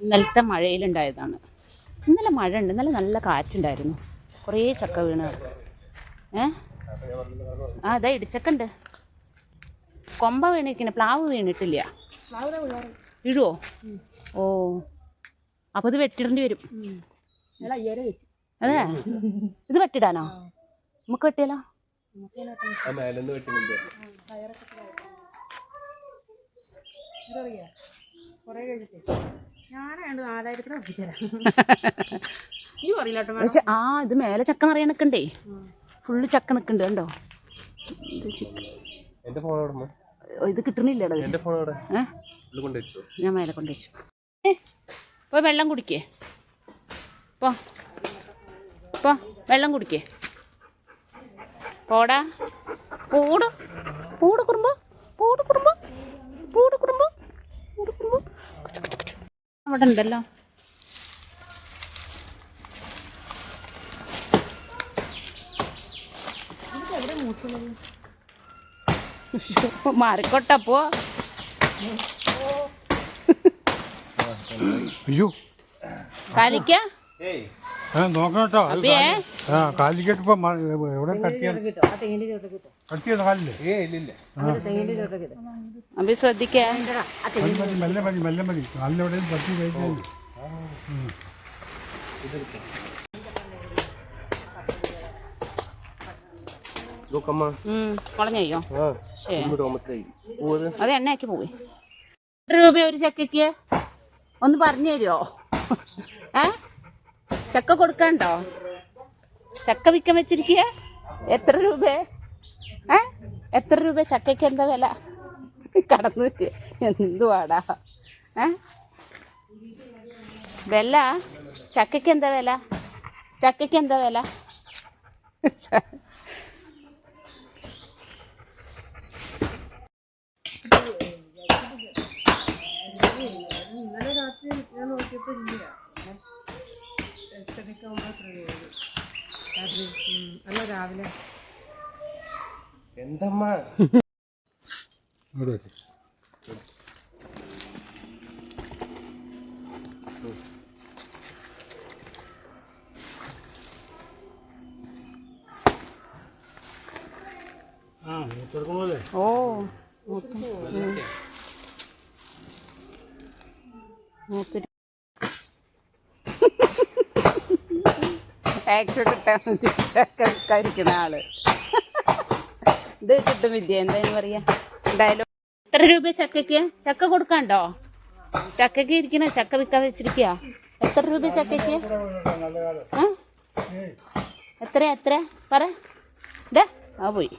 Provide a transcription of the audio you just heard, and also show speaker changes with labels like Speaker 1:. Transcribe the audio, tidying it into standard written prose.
Speaker 1: ഇന്നലത്തെ മഴയിലുണ്ടായതാണ്. ഇന്നലെ മഴ ഉണ്ട്, ഇന്നലെ നല്ല കാറ്റുണ്ടായിരുന്നു, കുറേ ചക്ക വീണ്. അതെ ഇടിച്ചക്ക ഉണ്ട്, കൊമ്പ വീണിരിക്കണ, പ്ലാവ് വീണിട്ടില്ല. വീഴുവോ? ഓ അപ്പോൾ ഇത് വെട്ടിടേണ്ടി വരും. അതെ, ഇത് വെട്ടിടാനോ? നമുക്ക് വെട്ടിയാലോ? പക്ഷെ ഇത് മേലെ ചക്ക നിറയെ നിൽക്കണ്ടേ, ഫുള്ള് ചക്ക നിൽക്കുന്നുണ്ട് കണ്ടോ. ഇത് കിട്ടണില്ലടോ, ഞാൻ മേലെ കൊണ്ടുവച്ചു. ഇപ്പൊ വെള്ളം കുടിക്കേ, ഇപ്പൊ വെള്ളം കുടിക്കേ, പോടാ food food കുറുമ്പോ food കുറുമ്പോ food കുറുമ്പോ food കുറുമ്പോ അവിടെ ഉണ്ടല്ലോ. മാറിക്കോട്ടപ്പോ.
Speaker 2: അയ്യോ
Speaker 1: കാലിക്ക
Speaker 2: നോക്കണം കേട്ടോ. കാലിക്കട്ട് ഇപ്പൊ എവിടെ കട്ടിയത് കാലില്ലേ?
Speaker 1: അബി ശ്രദ്ധിക്ക,
Speaker 2: മെല്ലെ മതി മെല്ലെ മതി, കാലിലെവിടെയും പറ്റി കഴിക്കാൻ.
Speaker 1: കളഞ്ഞോ? അത് എണ്ണയാക്കി പോയി. എത്ര രൂപ ഒരു ചക്കയ്ക്ക് ഒന്ന് പറഞ്ഞു തരുമോ? ചക്ക കൊടുക്കണ്ടോ? ചക്ക വിൽക്കാൻ വെച്ചിരിക്കുക. എത്ര രൂപ? എത്ര രൂപ ചക്കയ്ക്ക്? എന്താ വില? കടന്ന് എന്തുവാടാ വില? ചക്കയ്ക്ക് എന്താ വില? ചക്കയ്ക്ക് എന്താ വില? രാവിലെ
Speaker 3: എന്തമ്മ
Speaker 1: ഓ ആക്ഷൻ കിട്ടാൻ ആള് ഇത് കിട്ടും വിദ്യ. എന്തായാലും പറയാ ഡയലോഗ്. എത്ര രൂപ ചക്കയ്ക്ക്? ചക്ക കൊടുക്കണ്ടോ? ചക്കയ്ക്ക് ഇരിക്കണ ചക്ക വിൽക്കാൻ വെച്ചിരിക്കുക. എത്ര രൂപ ചക്കയ്ക്ക്? എത്ര പറ. പോയി